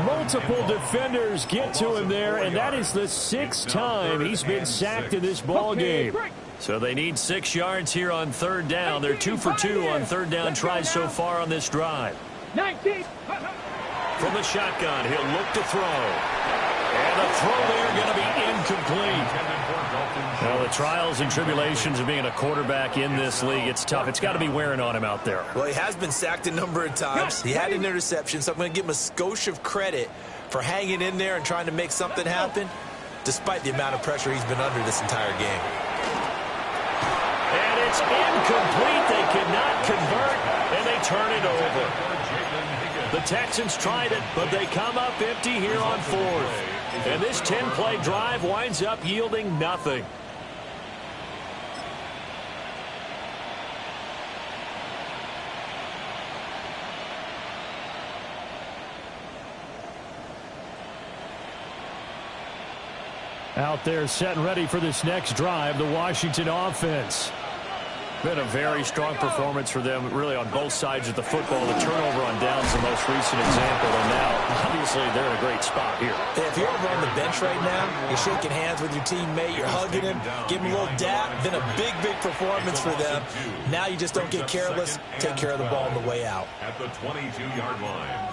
Multiple defenders get to him there, and that is the 6th time he's been sacked in this ball game. So they need 6 yards here on 3rd down. They're 2 for 2 on 3rd down tries so far on this drive. 19. From the shotgun, he'll look to throw. And the throw there going to be incomplete. Well, the trials and tribulations of being a quarterback in this league, it's tough. It's got to be wearing on him out there. Well, he has been sacked a number of times. He had an interception, so I'm going to give him a skosh of credit for hanging in there and trying to make something happen, despite the amount of pressure he's been under this entire game. And it's incomplete. They cannot convert, and they turn it over. The Texans tried it, but they come up empty here on 4th. And this 10-play drive winds up yielding nothing. Out there set and ready for this next drive, the Washington offense. Been a very strong performance for them, really, on both sides of the football. The turnover on downs the most recent example, and now, obviously, they're in a great spot here. If you're over on the bench right now, you're shaking hands with your teammate, you're hugging him, giving him a little dap. Been a big, big performance for them. Now you just don't get careless. Take care of the ball on the way out. At the 22-yard line.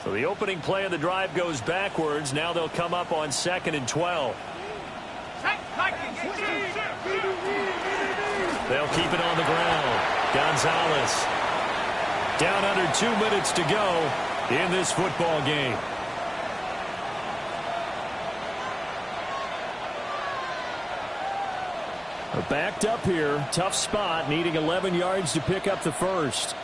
So the opening play of the drive goes backwards. Now they'll come up on 2nd and 12. They'll keep it on the ground. Gonzalez. Down under 2 minutes to go in this football game. They're backed up here. Tough spot, needing 11 yards to pick up the first.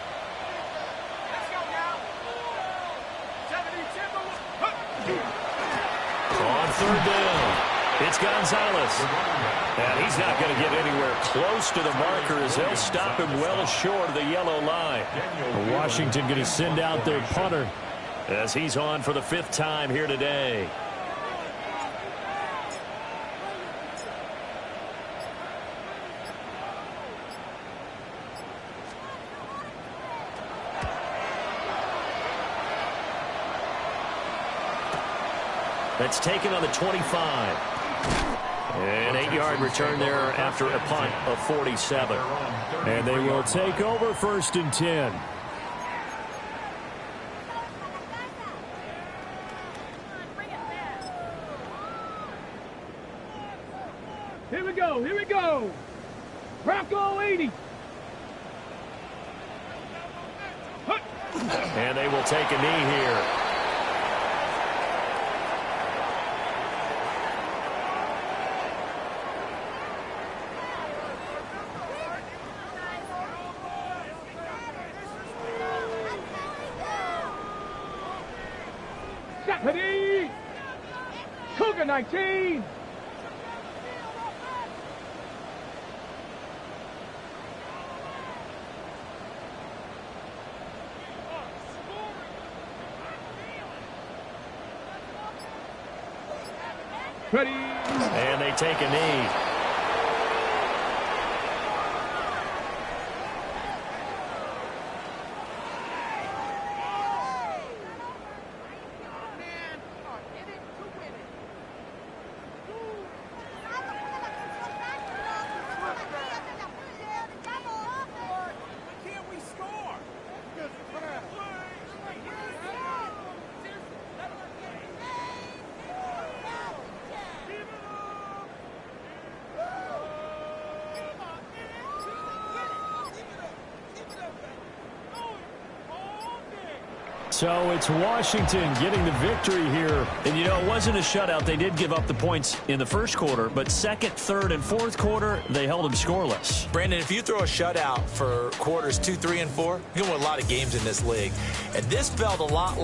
On 3rd down, it's Gonzalez. And he's not going to get anywhere close to the marker as they'll stop him well short of the yellow line. Washington going to send out their punter as he's on for the 5th time here today. That's taken on the 25. An 8-yard return there after a punt of 47. And they will take over 1st and 10. Here we go. Here we go. Bronco 80. And they will take a knee here. Deputy. Cougar 19. Ready. And they take a knee. So it's Washington getting the victory here. And, you know, it wasn't a shutout. They did give up the points in the first quarter, but second, third, and fourth quarter, they held them scoreless. Brandon, if you throw a shutout for quarters 2, 3, and 4, you're going to win a lot of games in this league. And this felt a lot